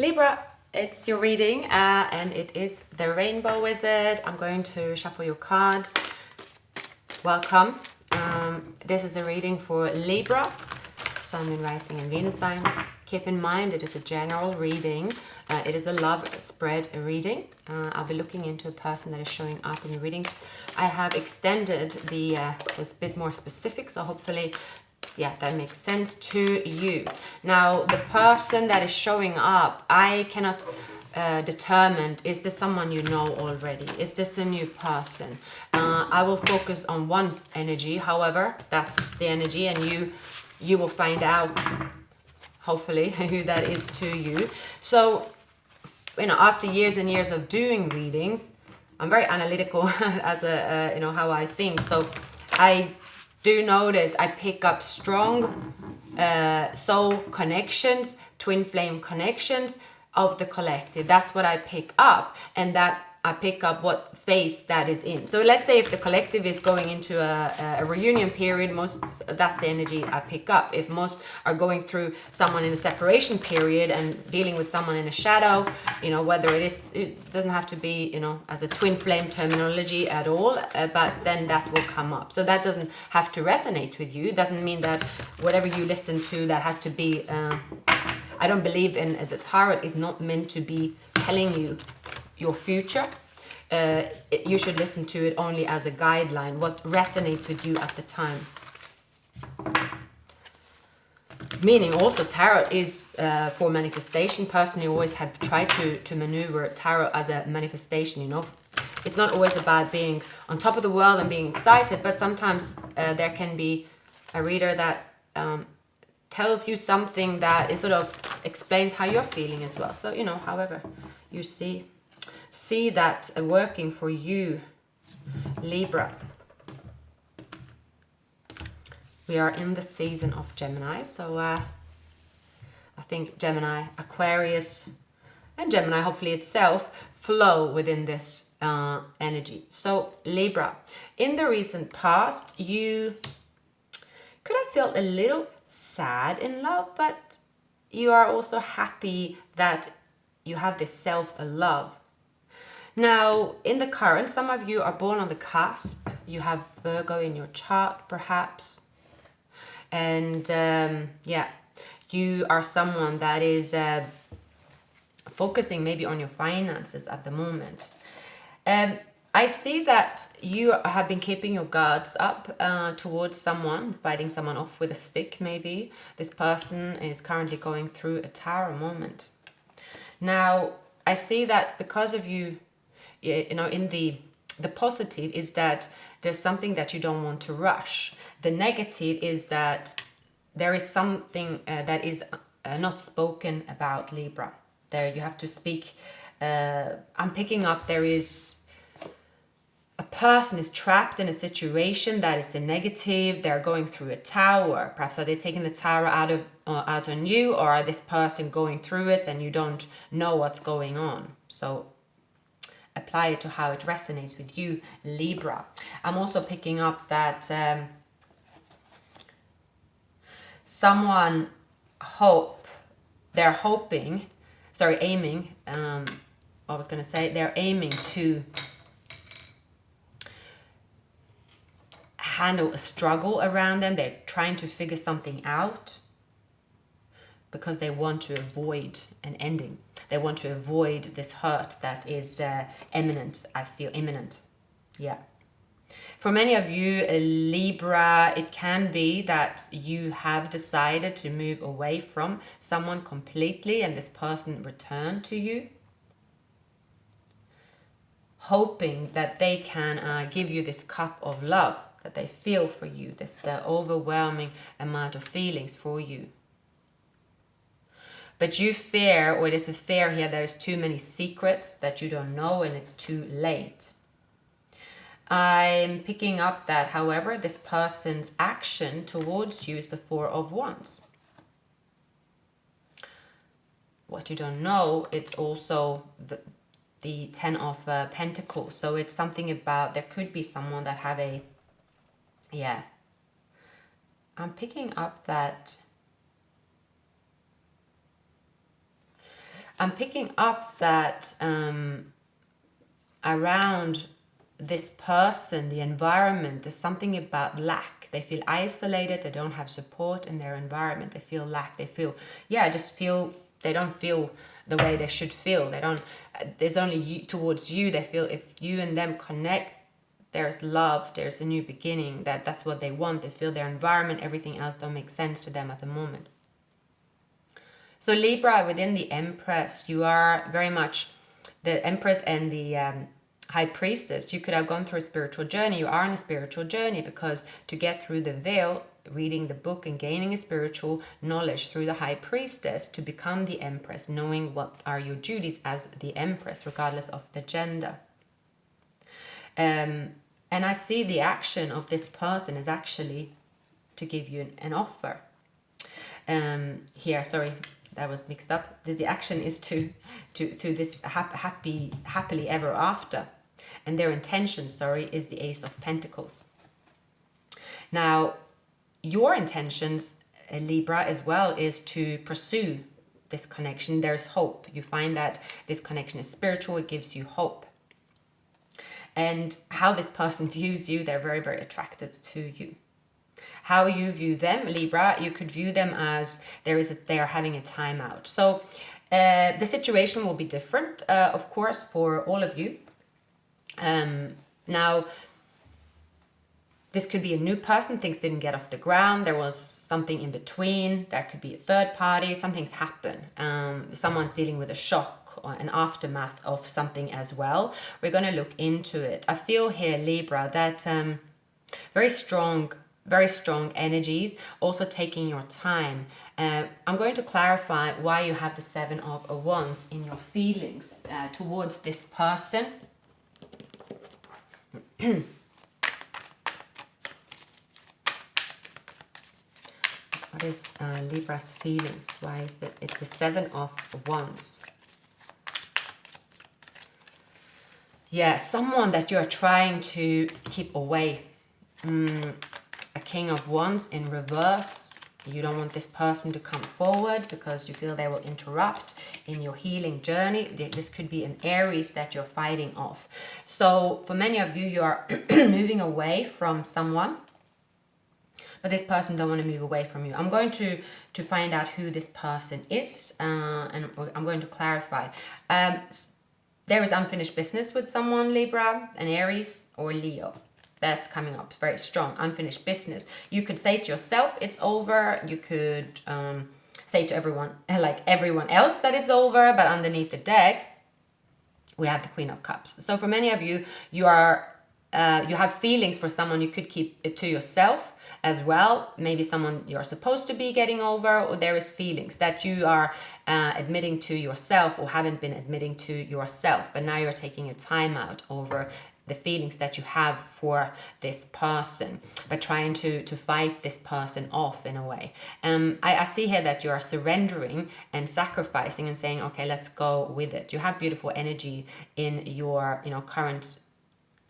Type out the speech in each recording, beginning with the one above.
Libra, it's your reading and it is the Rainbow Wizard. I'm going to shuffle your cards. Welcome. This is a reading for Libra, Sun, Moon, Rising and Venus signs. Keep in mind it is a general reading. It is a love spread reading. I'll be looking into a person that is showing up in the reading. I have extended the, it's a bit more specific, so hopefully yeah, that makes sense to you. Now, the person that is showing up, I cannot determine, is this someone you know already? Is this a new person? I will focus on one energy, however, that's the energy, and you will find out, hopefully, who that is to you. So, you know, after years and years of doing readings, I'm very analytical as a, you know, how I think. So, I do notice I pick up strong soul connections, twin flame connections of the collective. That's what I pick up, and that I pick up what phase that is in. So let's say if the collective is going into a reunion period, that's the energy I pick up. If most are going through someone in a separation period and dealing with someone in a shadow, you know, whether it doesn't have to be, you know, as a twin flame terminology at all, but then that will come up. So that doesn't have to resonate with you. It doesn't mean that whatever you listen to, that has to be, I don't believe in, the tarot is not meant to be telling you your future. You should listen to it only as a guideline, what resonates with you at the time. Meaning also tarot is for manifestation. Personally, I always have tried to maneuver tarot as a manifestation, you know. It's not always about being on top of the world and being excited, but sometimes there can be a reader that tells you something that is sort of explains how you're feeling as well. So, you know, however you see that working for you, Libra. We are in the season of Gemini, so I think Gemini, Aquarius, and Gemini, hopefully itself, flow within this energy. So Libra, in the recent past, you could have felt a little sad in love, but you are also happy that you have this self-love. Now, in the current, some of you are born on the cusp. You have Virgo in your chart, perhaps. And yeah, you are someone that is focusing maybe on your finances at the moment. I see that you have been keeping your guards up towards someone, fighting someone off with a stick maybe. This person is currently going through a tower moment. Now, I see that because of you, you know, in the positive is that there's something that you don't want to rush. The negative is that there is something that is not spoken about, Libra. There you have to speak. I'm picking up there is a person is trapped in a situation that is the negative. They're going through a tower. Perhaps are they taking the tower out on you, or are this person going through it and you don't know what's going on? So apply it to how it resonates with you, Libra. I'm also picking up that someone they're aiming to handle a struggle around them. They're trying to figure something out because they want to avoid an ending. They want to avoid this hurt that is imminent. I feel imminent. Yeah. For many of you, Libra, it can be that you have decided to move away from someone completely and this person return to you, hoping that they can give you this cup of love that they feel for you, this overwhelming amount of feelings for you. But you fear, or it is a fear here, there's too many secrets that you don't know and it's too late. I'm picking up that, however, this person's action towards you is the Four of Wands. What you don't know, it's also the Ten of Pentacles. So it's something about, there could be someone that have a, yeah. I'm picking up that I'm picking up that around this person, the environment, there's something about lack. They feel isolated. They don't have support in their environment. They feel lack. They feel, they don't feel the way they should feel. They don't, there's only you towards you. They feel if you and them connect, there's love, there's a new beginning. That's what they want. They feel their environment, everything else don't make sense to them at the moment. So Libra, within the Empress, you are very much the Empress and the High Priestess. You could have gone through a spiritual journey. You are on a spiritual journey, because to get through the veil, reading the book and gaining a spiritual knowledge through the High Priestess to become the Empress, knowing what are your duties as the Empress, regardless of the gender. And I see the action of this person is actually to give you an offer. Here, sorry, that was mixed up. The action is to this happily ever after. And their intention, is the Ace of Pentacles. Now, your intentions, Libra, as well, is to pursue this connection. There's hope. You find that this connection is spiritual. It gives you hope. And how this person views you, they're very, very attracted to you. How you view them, Libra, you could view them as they are having a timeout. So the situation will be different, of course, for all of you. Now, this could be a new person. Things didn't get off the ground. There was something in between. There could be a third party. Something's happened. Someone's dealing with a shock or an aftermath of something as well. We're going to look into it. I feel here, Libra, that very strong energies, also taking your time. I'm going to clarify why you have the Seven of Wands in your feelings towards this person. What is Libra's feelings? Why is that? It's the Seven of Wands. Yeah, someone that you're trying to keep away. A King of Wands in reverse. You don't want this person to come forward because you feel they will interrupt in your healing journey. This could be an Aries that you're fighting off. So for many of you, you are moving away from someone, but this person don't want to move away from you. I'm going to find out who this person is, and I'm going to clarify. There is unfinished business with someone, Libra, an Aries or Leo. That's coming up. It's very strong. Unfinished business. You could say to yourself, it's over. You could say to everyone, like everyone else, that it's over. But underneath the deck, we have the Queen of Cups. So for many of you, you have feelings for someone. You could keep it to yourself as well. Maybe someone you're supposed to be getting over, or there is feelings that you are admitting to yourself or haven't been admitting to yourself. But now you're taking a time out over the feelings that you have for this person, but trying to fight this person off in a way. I see here that you are surrendering and sacrificing and saying, okay, let's go with it. You have beautiful energy in your current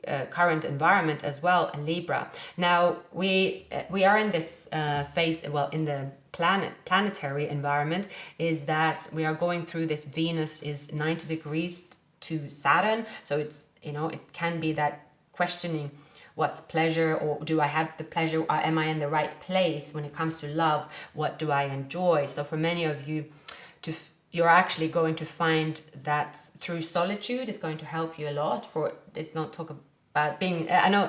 environment as well, Libra. Now we are in this phase, well, in the planetary environment, is that we are going through this. Venus is 90 degrees to Saturn, so it's it can be that questioning what's pleasure, or do I have the pleasure, or am I in the right place when it comes to love? What do I enjoy? So for many of you, you're actually going to find that through solitude is going to help you a lot. For it's not talk about being, I know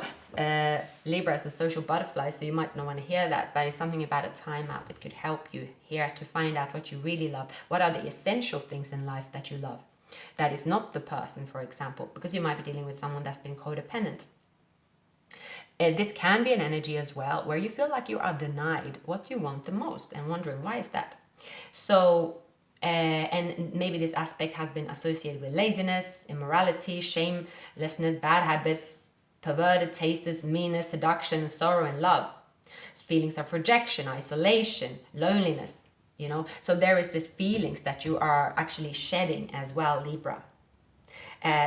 Libra is a social butterfly, so you might not want to hear that, but it's something about a time out that could help you here to find out what you really love. What are the essential things in life that you love? That is not the person, for example, because you might be dealing with someone that's been codependent. This can be an energy as well where you feel like you are denied what you want the most and wondering why is that. So, and maybe this aspect has been associated with laziness, immorality, shamelessness, bad habits, perverted tastes, meanness, seduction, sorrow, and love. Feelings of rejection, isolation, loneliness. So there is this feelings that you are actually shedding as well, Libra.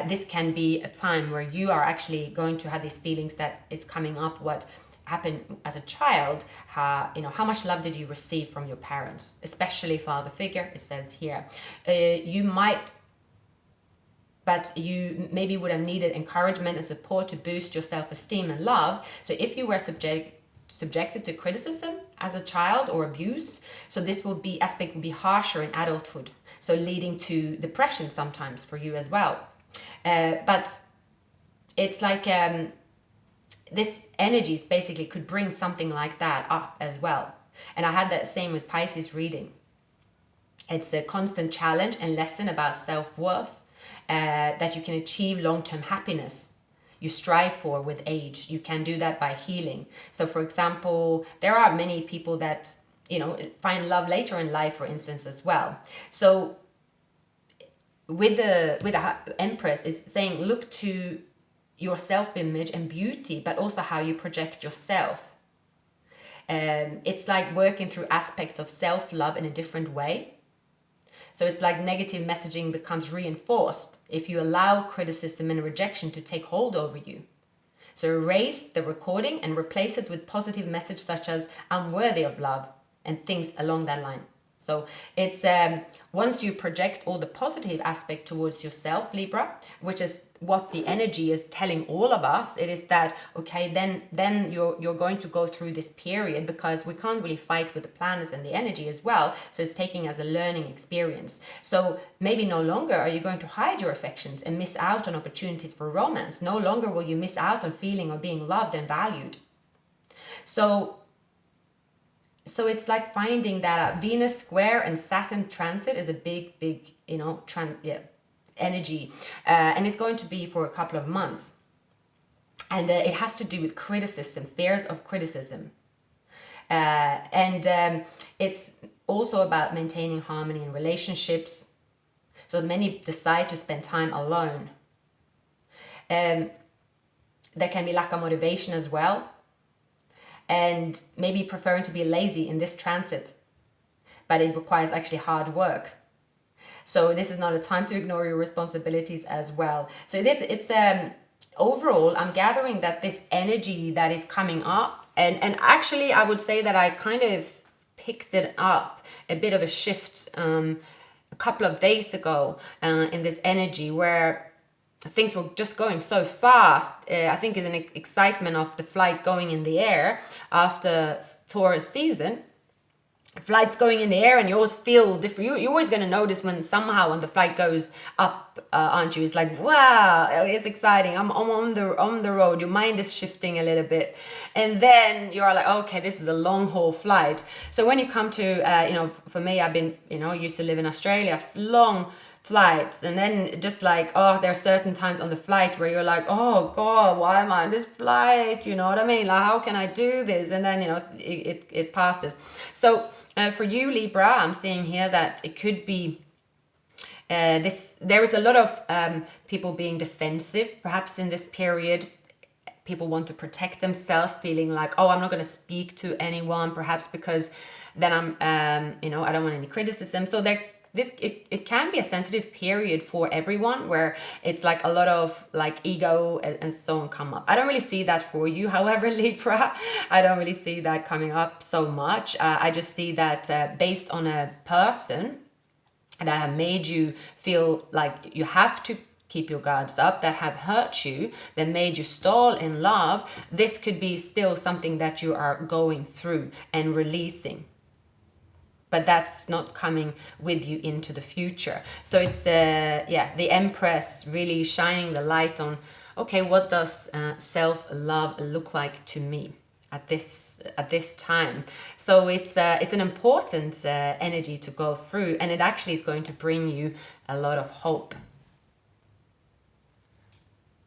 This can be a time where you are actually going to have these feelings that is coming up, what happened as a child, how much love did you receive from your parents, especially father figure, it says here. You might, but you maybe would have needed encouragement and support to boost your self-esteem and love. So if you were subjected to criticism as a child or abuse, so this aspect will be harsher in adulthood, so leading to depression sometimes for you as well. But it's like this energies basically could bring something like that up as well. And I had that same with Pisces reading. It's a constant challenge and lesson about self-worth, that you can achieve long-term happiness you strive for with age. You can do that by healing. So for example, there are many people that find love later in life, for instance, as well. So with the Empress is saying, look to your self-image and beauty, but also how you project yourself. It's like working through aspects of self-love in a different way. So it's like negative messaging becomes reinforced if you allow criticism and rejection to take hold over you. So erase the recording and replace it with positive message such as I'm worthy of love and things along that line. So it's once you project all the positive aspect towards yourself, Libra, which is what the energy is telling all of us, it is that, okay, then you're going to go through this period, because we can't really fight with the planets and the energy as well. So it's taking as a learning experience. So maybe no longer are you going to hide your affections and miss out on opportunities for romance. No longer will you miss out on feeling or being loved and valued. So it's like finding that Venus square and Saturn transit is a big, energy. And it's going to be for a couple of months. And it has to do with criticism, fears of criticism. It's also about maintaining harmony in relationships. So many decide to spend time alone. There can be lack of motivation as well. And maybe preferring to be lazy in this transit, but it requires actually hard work. So this is not a time to ignore your responsibilities as well. So it's overall, I'm gathering that this energy that is coming up, and actually I would say that I kind of picked it up, a bit of a shift a couple of days ago in this energy where things were just going so fast. I think it's an excitement of the flight going in the air after Taurus season. Flights going in the air, and you always feel different. You're always going to notice when somehow when the flight goes up, aren't you? It's like, wow, it's exciting. I'm on the road. Your mind is shifting a little bit, and then you're like, okay, this is a long haul flight. So when you come to, for me, I've been, used to live in Australia, long flights, and then just like, there are certain times on the flight where you're like, oh god, why am I on this flight, you know what I mean, like how can I do this, and then it passes. So for you, Libra, I'm seeing here that it could be there is a lot of people being defensive perhaps in this period. People want to protect themselves, feeling like, I'm not going to speak to anyone, perhaps because then I'm I don't want any criticism. So it can be a sensitive period for everyone, where it's like a lot of like ego and so on come up. I don't really see that for you, however, Libra. I don't really see that coming up so much. I just see that based on a person that have made you feel like you have to keep your guards up, that have hurt you, that made you stall in love. This could be still something that you are going through and releasing, but that's not coming with you into the future. So it's the Empress really shining the light on, okay, what does self-love look like to me at this time? So it's an important energy to go through, and it actually is going to bring you a lot of hope.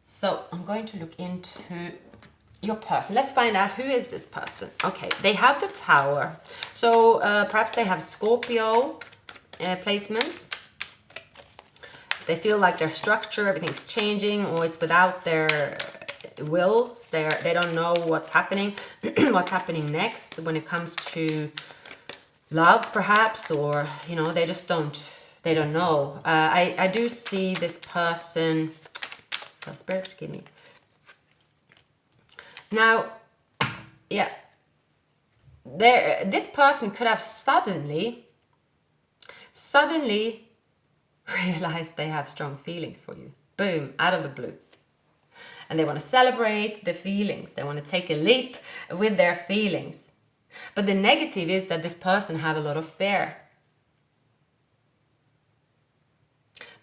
So I'm going to look into your person. Let's find out, who is this person. Okay, they have the Tower. So perhaps they have Scorpio placements. They feel like their structure, everything's changing, or it's without their will. They don't know what's happening, what's happening next when it comes to love, perhaps, or they just they don't know. I do see this person. So spirits, give me. Now, yeah, this person could have suddenly realized they have strong feelings for you. Boom, out of the blue. And they want to celebrate the feelings. They want to take a leap with their feelings. But the negative is that this person have a lot of fear.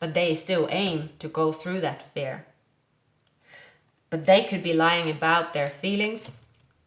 But they still aim to go through that fear. But they could be lying about their feelings.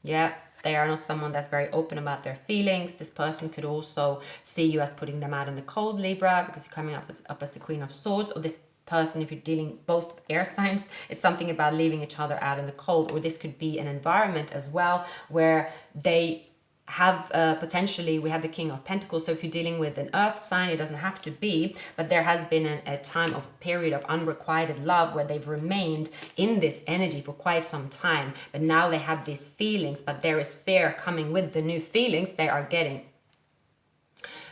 Yeah, they are not someone that's very open about their feelings. This person could also see you as putting them out in the cold, Libra, because you're coming up as the Queen of Swords. Or this person, if you're dealing both air signs, it's something about leaving each other out in the cold. Or this could be an environment as well where they have potentially, we have the King of Pentacles. So if you're dealing with an earth sign, it doesn't have to be, but there has been a time of period of unrequited love where they've remained in this energy for quite some time, but now they have these feelings, but there is fear coming with the new feelings they are getting.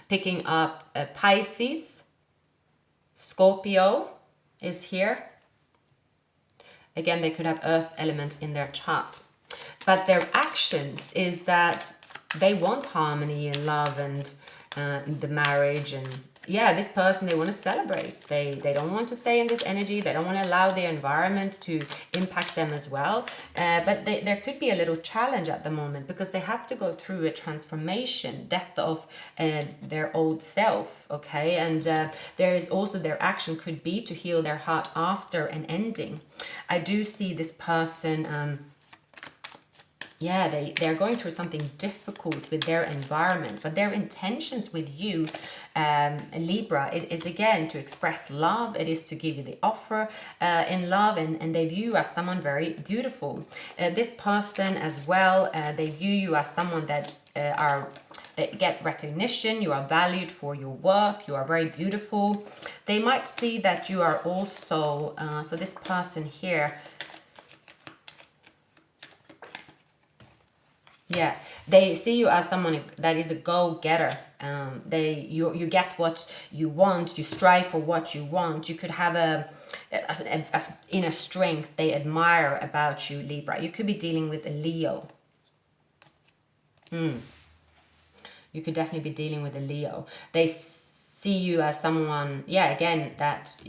Picking up Pisces, Scorpio is here. Again, they could have earth elements in their chart, but their actions is that they want harmony and love and the marriage. And yeah, this person, they want to celebrate. They don't want to stay in this energy. They don't want to allow their environment to impact them as well. But there could be a little challenge at the moment because they have to go through a transformation, death of their old self, okay? And there is also, their action could be to heal their heart after an ending. I do see this person... yeah, they're going through something difficult with their environment, but their intentions with you, Libra, it is again to express love. It is to give you the offer in love, and they view you as someone very beautiful. This person as well, they view you as someone that they get recognition. You are valued for your work. You are very beautiful. They might see that you are also, so this person here, yeah, they see you as someone that is a go-getter. You get what you want. You strive for what you want. You could have a inner strength they admire about you, Libra. You could be dealing with a Leo. You could definitely be dealing with a Leo. They see you as someone, yeah, again, that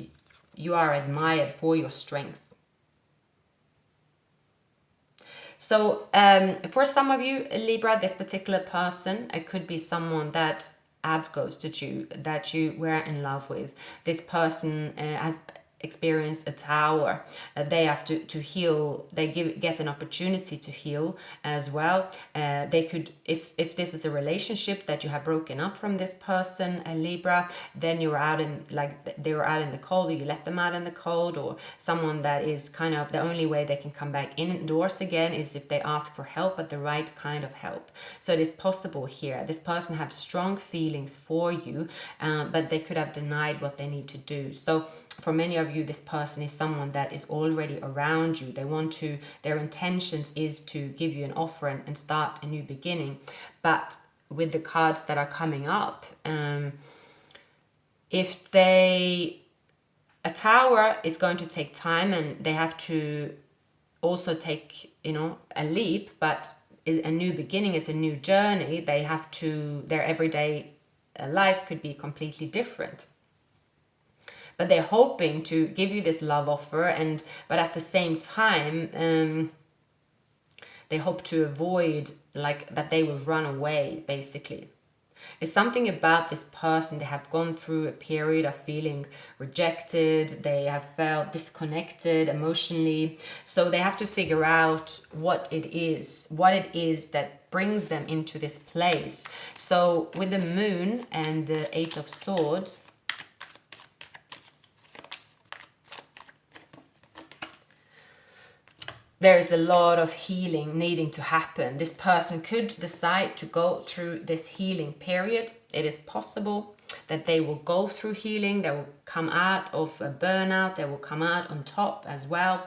you are admired for your strength. So for some of you, Libra, this particular person, it could be someone that have ghosted you, that you were in love with. This person has experienced a tower. They have to heal. They get an opportunity to heal as well. They could, if this is a relationship that you have broken up from this person, Libra, then you're out in, like they were out in the cold, or you let them out in the cold, or someone that is kind of, the only way they can come back indoors again is if they ask for help, but the right kind of help. So it is possible here. This person have strong feelings for you, but they could have denied what they need to do. So for many of you, this person is someone that is already around you. They want to, their intentions is to give you an offer and start a new beginning. But with the cards that are coming up, if they, a tower is going to take time, and they have to also take, you know, a leap, but a new beginning is a new journey. They have to, their everyday life could be completely different. But they're hoping to give you this love offer, but at the same time, they hope to avoid, like, that they will run away, basically. It's something about this person. They have gone through a period of feeling rejected. They have felt disconnected emotionally. So they have to figure out what it is that brings them into this place. So with the Moon and the Eight of Swords, there is a lot of healing needing to happen. This person could decide to go through this healing period. It is possible that they will go through healing. They will come out of a burnout. They will come out on top as well.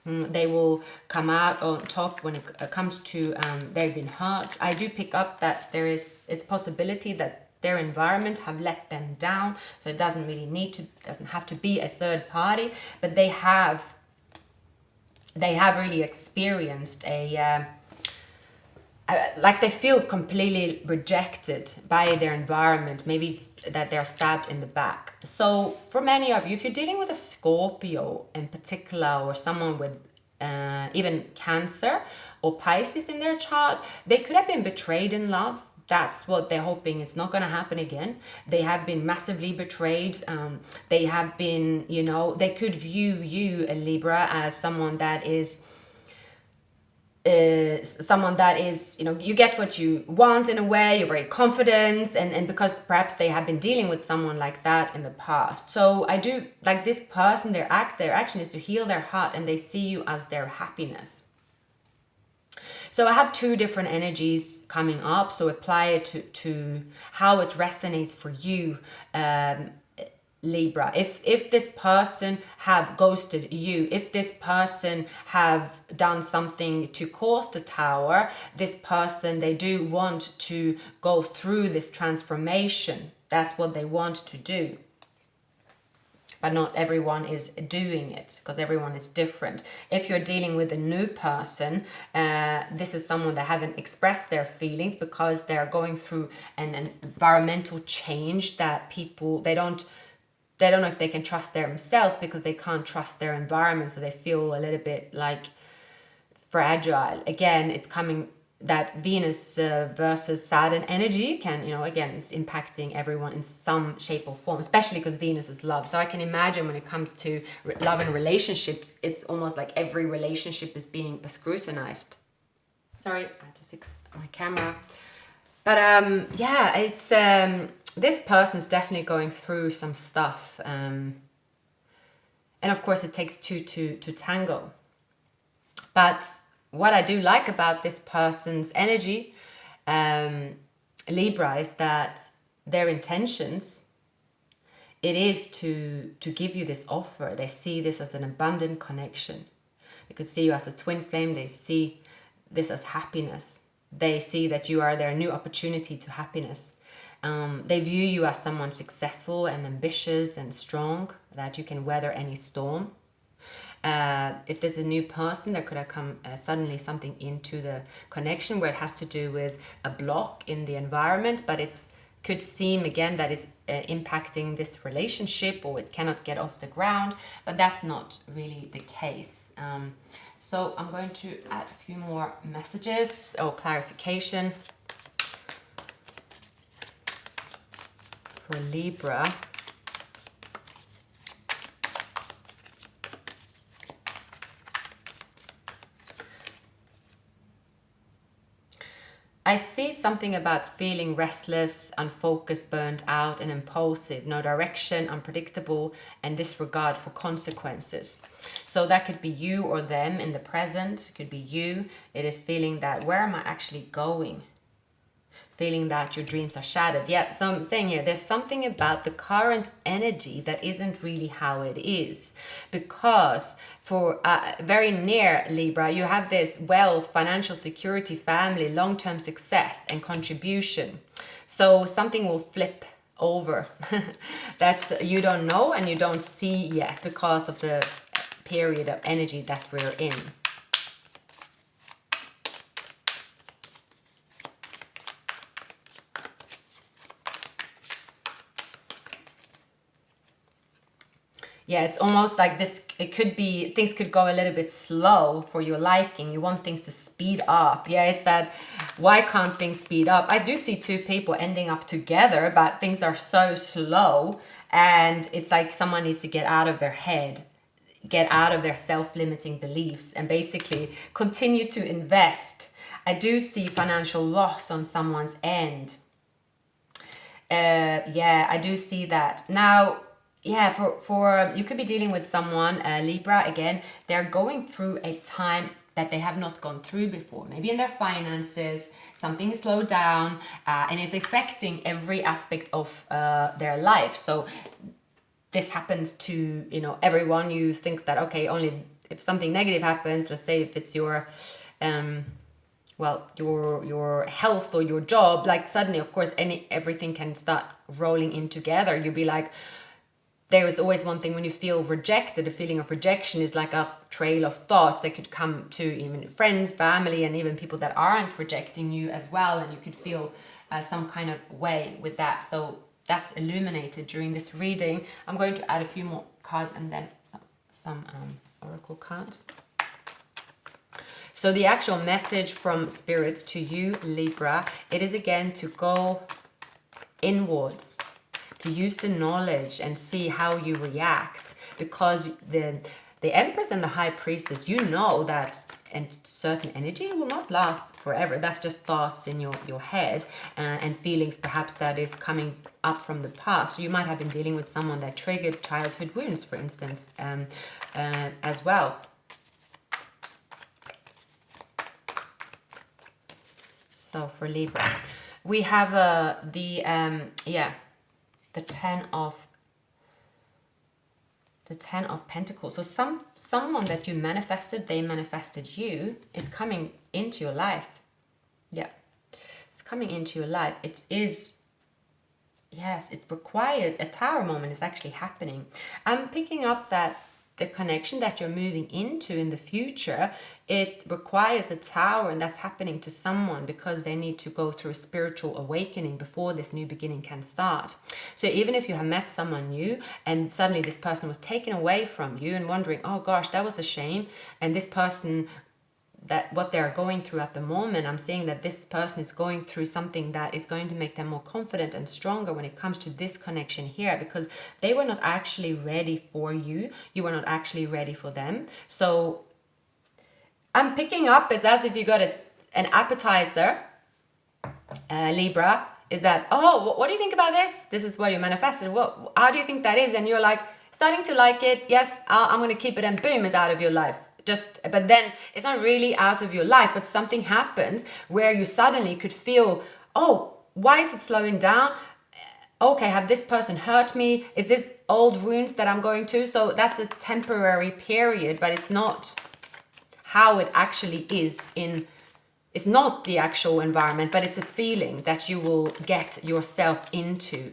They will come out on top when it comes to they've been hurt. I do pick up that there is possibility that their environment have let them down. So it doesn't have to be a third party, but they have really experienced a like they feel completely rejected by their environment, maybe that they're stabbed in the back. So for many of you, if you're dealing with a Scorpio in particular, or someone with even Cancer or Pisces in their chart, they could have been betrayed in love. That's what they're hoping. It's not going to happen again. They have been massively betrayed. They have been, they could view you, a Libra, as someone that is you get what you want in a way. You're very confident, and because perhaps they have been dealing with someone like that in the past. So I do like this person, their action is to heal their heart, and they see you as their happiness. So I have two different energies coming up, so apply it to how it resonates for you, Libra. If this person have ghosted you, if this person have done something to cause the Tower, this person, they do want to go through this transformation. That's what they want to do. But not everyone is doing it, because everyone is different. If you're dealing with a new person, this is someone that haven't expressed their feelings because they're going through an environmental change that they don't know if they can trust themselves, because they can't trust their environment, so they feel a little bit like fragile. Again, it's coming that Venus versus Saturn energy can, again, it's impacting everyone in some shape or form, especially because Venus is love. So I can imagine when it comes to love and relationship, it's almost like every relationship is being scrutinized. Sorry, I had to fix my camera. But yeah, it's this person's definitely going through some stuff. And of course, it takes two to tango. But what I do like about this person's energy, Libra, is that their intentions, it is to give you this offer. They see this as an abundant connection. They could see you as a twin flame. They see this as happiness. They see that you are their new opportunity to happiness. They view you as someone successful and ambitious and strong, that you can weather any storm. If there's a new person, there could have come suddenly something into the connection where it has to do with a block in the environment, but it could seem again that is impacting this relationship, or it cannot get off the ground, but that's not really the case. So I'm going to add a few more messages or clarification for Libra. I see something about feeling restless, unfocused, burnt out, and impulsive, no direction, unpredictable, and disregard for consequences. So that could be you or them in the present. It could be you. It is feeling that, where am I actually going? Feeling that your dreams are shattered. Yeah, so I'm saying here, there's something about the current energy that isn't really how it is. Because for very near Libra, you have this wealth, financial security, family, long-term success, and contribution. So something will flip over that you don't know and you don't see yet because of the period of energy that we're in. Yeah, it's almost like this, it could be, things could go a little bit slow for your liking. You want things to speed up. Yeah, it's that, why can't things speed up? I do see two people ending up together, but things are so slow, and it's like someone needs to get out of their head, get out of their self-limiting beliefs, and basically continue to invest. I do see financial loss on someone's end. Yeah, I do see that. Now, yeah, for you could be dealing with someone, Libra, again, they're going through a time that they have not gone through before. Maybe in their finances, something is slowed down, and it's affecting every aspect of their life. So this happens to, everyone. You think that, okay, only if something negative happens, let's say if it's your your health or your job, like suddenly, of course, everything can start rolling in together. You'll be like, there is always one thing when you feel rejected. A feeling of rejection is like a trail of thought that could come to even friends, family, and even people that aren't rejecting you as well. And you could feel some kind of way with that. So that's illuminated during this reading. I'm going to add a few more cards and then some oracle cards. So the actual message from spirits to you, Libra, it is again to go inwards, to use the knowledge and see how you react, because the Empress and the High Priestess, you know that and certain energy will not last forever. That's just thoughts in your head and feelings perhaps that is coming up from the past. So you might have been dealing with someone that triggered childhood wounds, for instance, as well. So for Libra, we have the Ten of Pentacles. So someone that you manifested, they manifested you, is coming into your life. Yeah, it's coming into your life. It is, yes, it required a tower moment is actually happening. I'm picking up that the connection that you're moving into in the future, it requires a tower, and that's happening to someone because they need to go through a spiritual awakening before this new beginning can start. So even if you have met someone new and suddenly this person was taken away from you and wondering, oh gosh, that was a shame, and this person, that what they're going through at the moment, I'm seeing that this person is going through something that is going to make them more confident and stronger when it comes to this connection here, because they were not actually ready for you. You were not actually ready for them. So I'm picking up, it's as if you got an appetizer, Libra, is that, oh, what do you think about this? This is what you manifested. How do you think that is? And you're like, starting to like it. Yes, I'm going to keep it, and boom, it's out of your life. But then it's not really out of your life, but something happens where you suddenly could feel, oh, why is it slowing down? Okay, have this person hurt me? Is this old wounds that I'm going to? So that's a temporary period, but it's not how it actually is it's not the actual environment, but it's a feeling that you will get yourself into.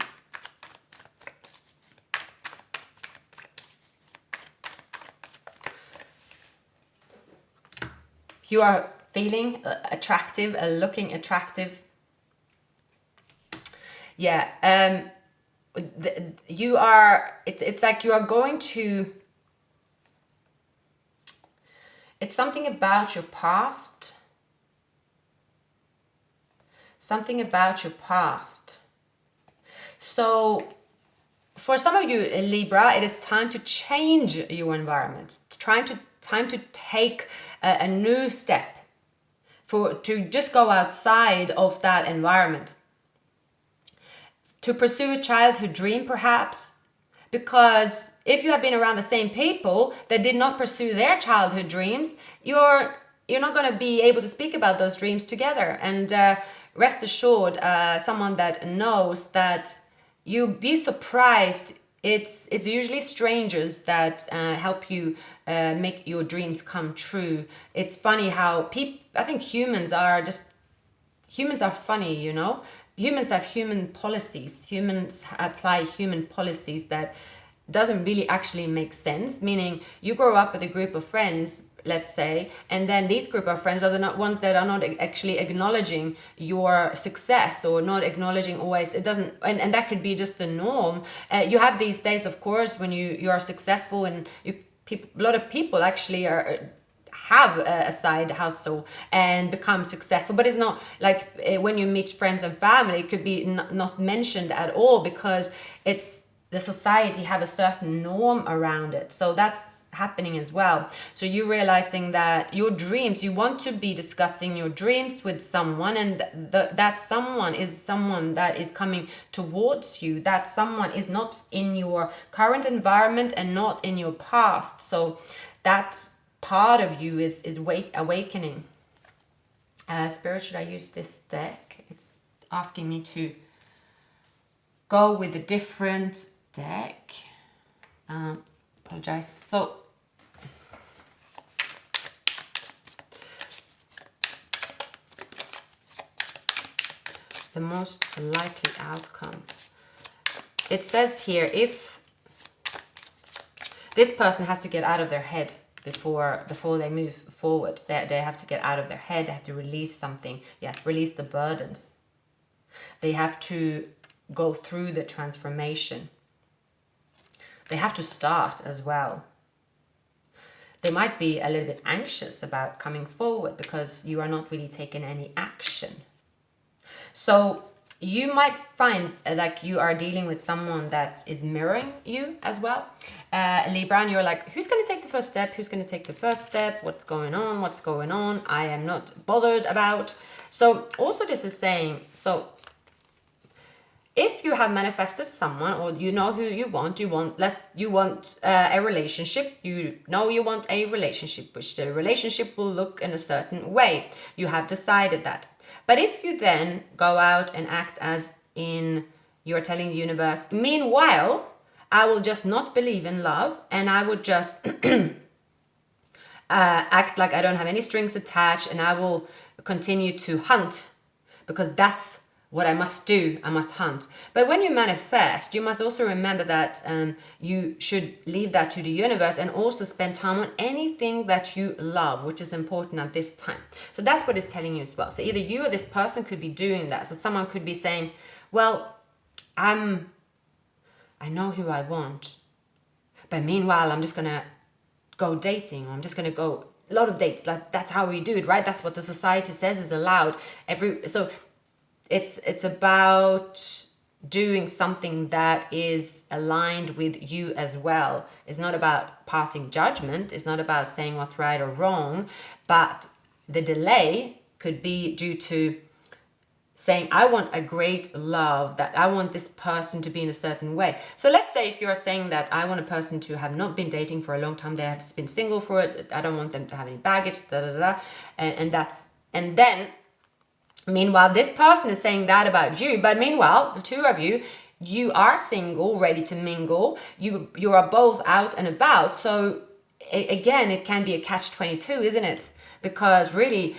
You are feeling attractive, looking attractive. Yeah, you are, it's like you are going to, it's something about your past. Something about your past. So for some of you, Libra, it is time to change your environment. It's time to take a new step, to just go outside of that environment, to pursue a childhood dream perhaps, because if you have been around the same people that did not pursue their childhood dreams, you're not going to be able to speak about those dreams together. And rest assured, someone that knows that, you'll be surprised. It's usually strangers that help you make your dreams come true. It's funny how I think humans are funny, you know. Humans have human policies. Humans apply human policies that doesn't really actually make sense. Meaning, you grow up with a group of friends, let's say, and then these group of friends are the ones that are not actually acknowledging your success, or not acknowledging always. It doesn't, and that could be just a norm. You have these days, of course, when you are successful, and a lot of people actually have a side hustle and become successful, but it's not like when you meet friends and family, it could be not mentioned at all, because it's the society have a certain norm around it. So that's happening as well. So you're realizing that your dreams, you want to be discussing your dreams with someone, and that someone is someone that is coming towards you. That someone is not in your current environment and not in your past. So that part of you is awakening. Spirit, should I use this deck? It's asking me to go with a different deck. Apologize. So the most likely outcome. It says here, if This person has to get out of their head before they move forward. They have to get out of their head. They have to release something. Yeah, release the burdens. They have to go through the transformation. They have to start as well. They might be a little bit anxious about coming forward because you are not really taking any action. So you might find like you are dealing with someone that is mirroring you as well, Libra, and you're like, who's going to take the first step? Who's going to take the first step? What's going on? What's going on? I am not bothered about. So also this is saying, so if you have manifested someone, or you know who you want a relationship, you want a relationship, which the relationship will look in a certain way. You have decided that. But if you then go out and act as in you're telling the universe, meanwhile, I will just not believe in love, and I would just act like I don't have any strings attached, and I will continue to hunt because that's what I must do. I must hunt. But when you manifest, you must also remember that you should leave that to the universe and also spend time on anything that you love, which is important at this time. So that's what it's telling you as well. So either you or this person could be doing that. So someone could be saying, well, I know who I want, but meanwhile, I'm just going to go dating, or I'm just going to go a lot of dates. Like that's how we do it, right? That's what the society says is allowed. It's about doing something that is aligned with you as well. It's not about passing judgment. It's not about saying what's right or wrong. But the delay could be due to saying, I want a great love, that I want this person to be in a certain way. So let's say if you're saying that I want a person to have not been dating for a long time, they have been single for it, I don't want them to have any baggage, and then meanwhile, this person is saying that about you, but meanwhile, the two of you are single, ready to mingle. You are both out and about. So again, it can be a catch-22, isn't it? Because really,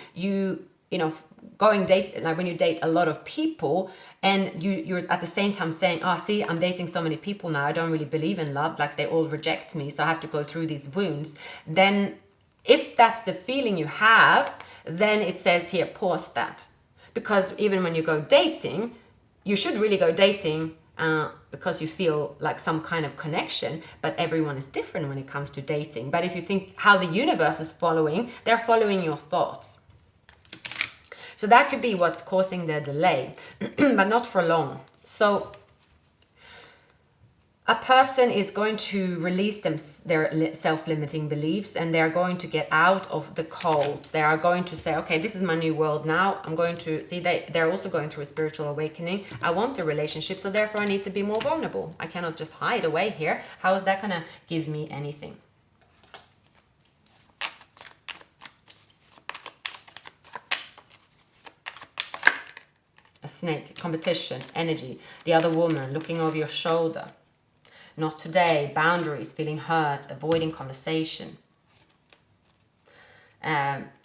going date, like when you date a lot of people, and you're at the same time saying, oh, see, I'm dating so many people now, I don't really believe in love, like they all reject me, so I have to go through these wounds. Then if that's the feeling you have, then it says here, pause that. Because even when you go dating, you should really go dating because you feel like some kind of connection, but everyone is different when it comes to dating. But if you think how the universe is following, they're following your thoughts. So that could be what's causing the delay, but not for long. So a person is going to release their self-limiting beliefs, and they're going to get out of the cold. They are going to say, okay, this is my new world now. I'm going to see they're also going through a spiritual awakening. I want a relationship, so therefore I need to be more vulnerable. I cannot just hide away here. How is that going to give me anything? A snake, competition, energy, the other woman looking over your shoulder. Not today, boundaries, feeling hurt, avoiding conversation,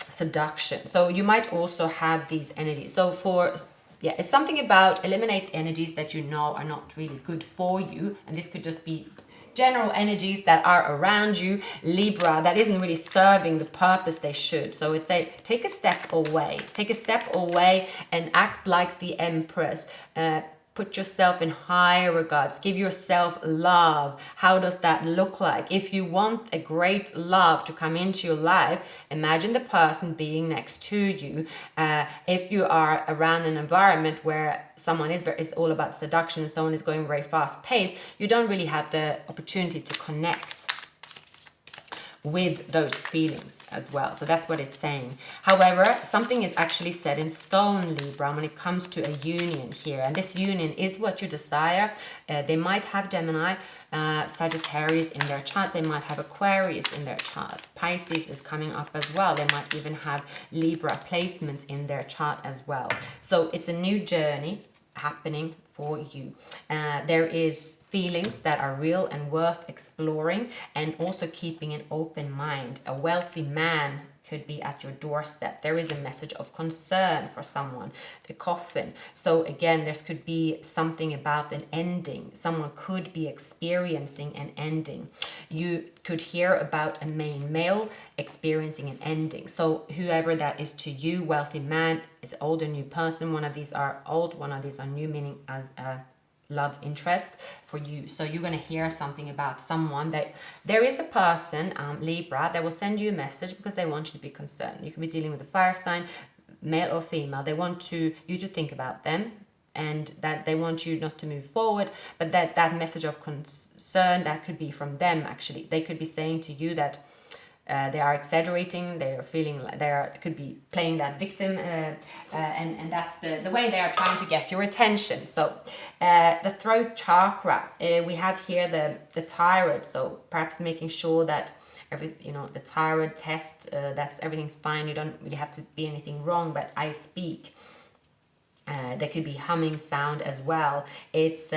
seduction. So you might also have these energies. So it's something about eliminate energies that you know are not really good for you. And this could just be general energies that are around you, Libra, that isn't really serving the purpose they should. So it's take a step away and act like the Empress. Put yourself in higher regards. Give yourself love. How does that look like? If you want a great love to come into your life, imagine the person being next to you. If you are around an environment where someone is all about seduction and someone is going very fast paced, you don't really have the opportunity to connect with those feelings as well. So that's what it's saying. However, something is actually set in stone, Libra, when it comes to a union here. And this union is what you desire. They might have Gemini, Sagittarius in their chart. They might have Aquarius in their chart. Pisces is coming up as well. They might even have Libra placements in their chart as well. So it's a new journey happening for you. There is feelings that are real and worth exploring, and also keeping an open mind. A wealthy man could be at your doorstep. There is a message of concern for someone. The coffin. So again, this could be something about an ending. Someone could be experiencing an ending. You could hear about a male experiencing an ending. So whoever that is to you, wealthy man, is old or new person. One of these are old, one of these are new, meaning as a love interest for you. So you're going to hear something about someone that there is a person, Libra, that will send you a message because they want you to be concerned. You could be dealing with a fire sign, male or female. They want you to think about them, and that they want you not to move forward, but that message of concern, that could be from them. Actually, they could be saying to you that they are exaggerating, they are feeling like could be playing that victim, and that's the way they are trying to get your attention. So the throat chakra, we have here the thyroid, so perhaps making sure that the thyroid test, that's everything's fine, you don't really have to be anything wrong, but I speak. There could be humming sound as well. It's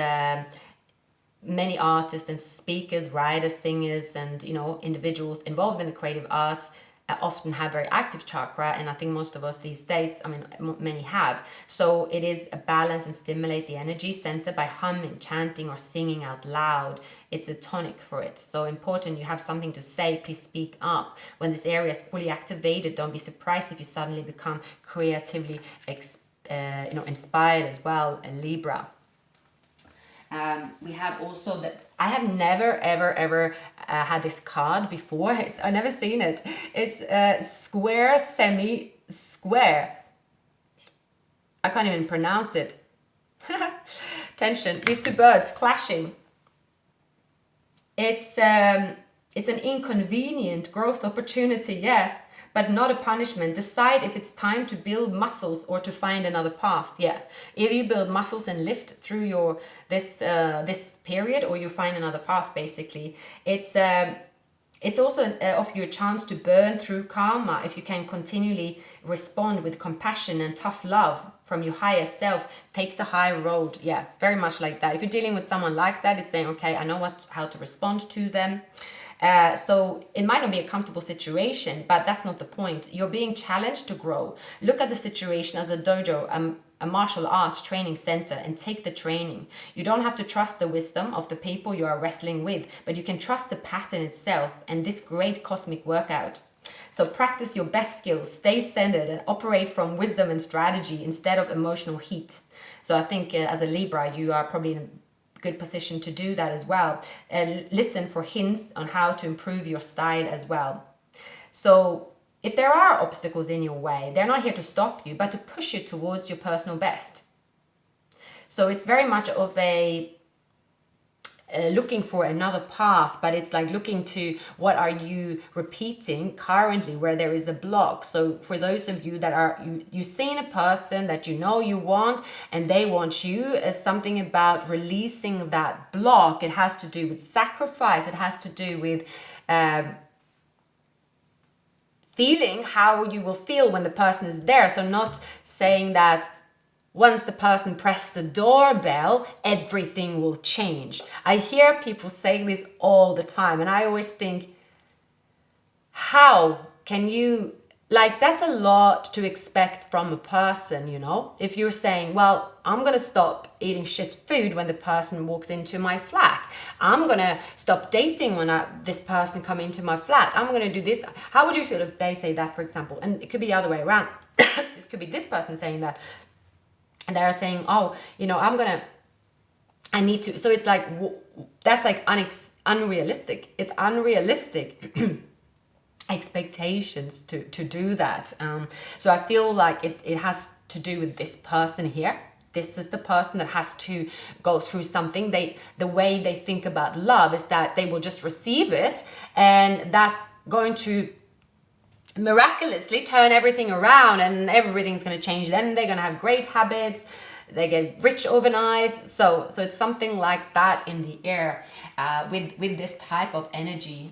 many artists and speakers, writers, singers, and individuals involved in the creative arts often have very active chakra, and I think most of us these days, many have. So it is a balance and stimulate the energy center by humming, chanting, or singing out loud. It's a tonic for it. So important, you have something to say, please speak up. When this area is fully activated, don't be surprised if you suddenly become creatively inspired as well, Libra. We have also that I have never ever had this card before. I've never seen it. It's square, semi, square. I can't even pronounce it. Tension. These two birds clashing. It's an inconvenient growth opportunity, yeah, but not a punishment. Decide if it's time to build muscles or to find another path. Yeah, either you build muscles and lift through this period, or you find another path. Basically, it's also offer you a chance to burn through karma if you can continually respond with compassion and tough love from your higher self. Take the high road. Yeah, very much like that. If you're dealing with someone like that, it's saying, okay, I know how to respond to them. So it might not be a comfortable situation, but that's not the point. You're being challenged to grow. Look at the situation as a dojo, a martial arts training center, and take the training. You don't have to trust the wisdom of the people you are wrestling with, but you can trust the pattern itself and this great cosmic workout. So practice your best skills, stay centered, and operate from wisdom and strategy instead of emotional heat. So I think as a Libra, you are probably in a good position to do that as well. Listen for hints on how to improve your style as well. So if there are obstacles in your way, they're not here to stop you, but to push you towards your personal best. So it's very much of a looking for another path, but it's like looking to what are you repeating currently where there is a block. So for those of you that are you seen a person that you want and they want you, as something about releasing that block. It has to do with sacrifice. It has to do with feeling how you will feel when the person is there. So not saying that once the person presses the doorbell, everything will change. I hear people saying this all the time, and I always think, how can you, that's a lot to expect from a person, If you're saying, well, I'm going to stop eating shit food when the person walks into my flat. I'm going to stop dating when this person come into my flat. I'm going to do this. How would you feel if they say that, for example? And it could be the other way around. This could be this person saying that. And they're saying, oh, I need to. So it's like, that's like unrealistic. It's unrealistic expectations to do that. So I feel like it has to do with this person here. This is the person that has to go through something. The way they think about love is that they will just receive it, and that's going to miraculously turn everything around, and everything's going to change. Then they're going to have great habits, they get rich overnight. So it's something like that in the air with this type of energy.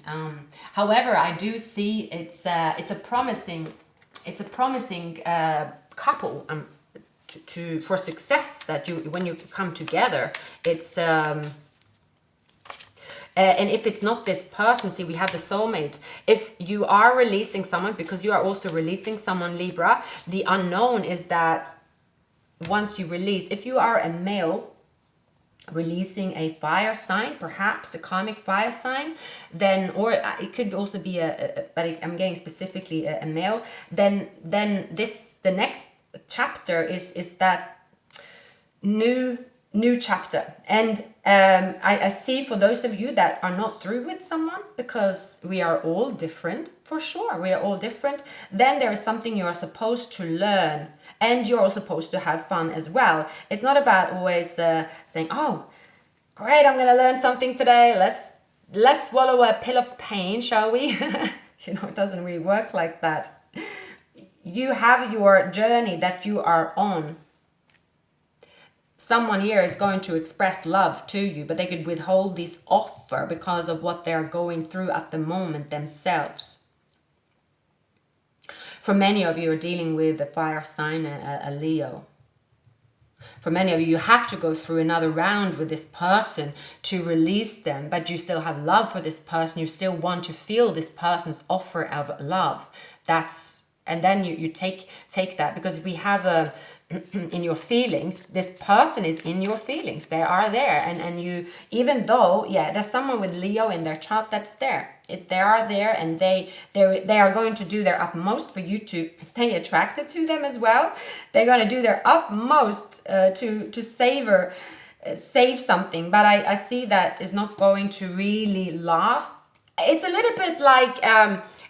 However, I do see it's a promising couple for success, that when you come together, it's And if it's not this person, see, we have the soulmate. If you are releasing someone, because you are also releasing someone, Libra, the unknown is that once you release, if you are a male releasing a fire sign, perhaps a karmic fire sign, then, or it could also be but I'm getting specifically a male, then the next chapter is that new chapter. And I see for those of you that are not through with someone, because we are all different, for sure, we are all different, then there is something you are supposed to learn, and you're all supposed to have fun as well. It's not about always saying, oh, great, I'm gonna learn something today, let's swallow a pill of pain, shall we? You know, it doesn't really work like that. You have your journey that you are on. Someone here is going to express love to you, but they could withhold this offer because of what they're going through at the moment themselves. For many of you are dealing with a fire sign, a Leo. For many of you, you have to go through another round with this person to release them, but you still have love for this person. You still want to feel this person's offer of love. And then you take that, because we have a in your feelings, this person is in your feelings, they are there, and you, even though, yeah, there's someone with Leo in their chart that's there, they are there, and they are going to do their utmost for you to stay attracted to them as well. They're going to do their utmost to save something, but I see that is not going to really last. It's a little bit like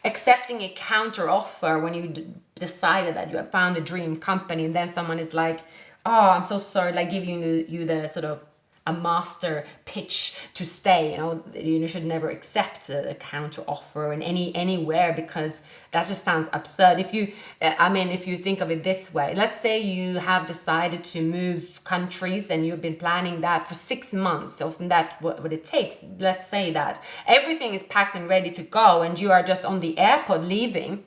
accepting a counter offer when you decided that you have found a dream company, and then someone is like, oh, I'm so sorry, like giving you the sort of a master pitch to stay. You should never accept a counter offer in anywhere, because that just sounds absurd. If you think of it this way, let's say you have decided to move countries and you've been planning that for 6 months. Often that's what it takes. Let's say that everything is packed and ready to go, and you are just on the airport leaving.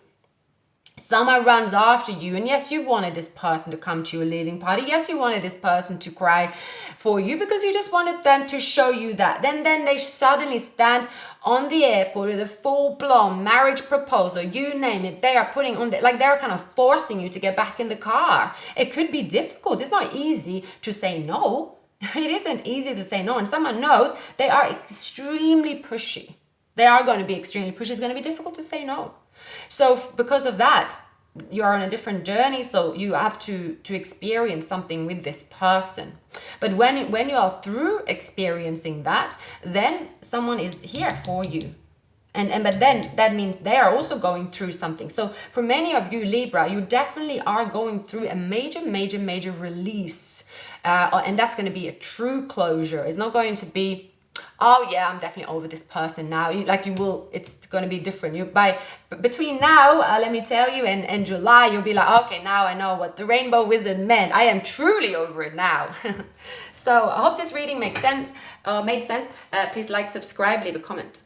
Someone runs after you, and yes, you wanted this person to come to your leaving party. Yes, you wanted this person to cry for you because you just wanted them to show you that. Then they suddenly stand on the airport with a full-blown marriage proposal, you name it. They are putting on like they're kind of forcing you to get back in the car. It could be difficult. It's not easy to say no. It isn't easy to say no, and someone knows they are extremely pushy. They are going to be extremely pushy. It's going to be difficult to say no. So because of that, you are on a different journey, so you have to experience something with this person. But when you are through experiencing that, then someone is here for you. But then that means they are also going through something. So for many of you, Libra, you definitely are going through a major release. And that's going to be a true closure. It's not going to be, oh yeah, I'm definitely over this person now. It's going to be different. Between now, let me tell you, and July, you'll be like, okay, now I know what the Rainbow Wizard meant. I am truly over it now. So I hope this reading made sense. Please like, subscribe, leave a comment.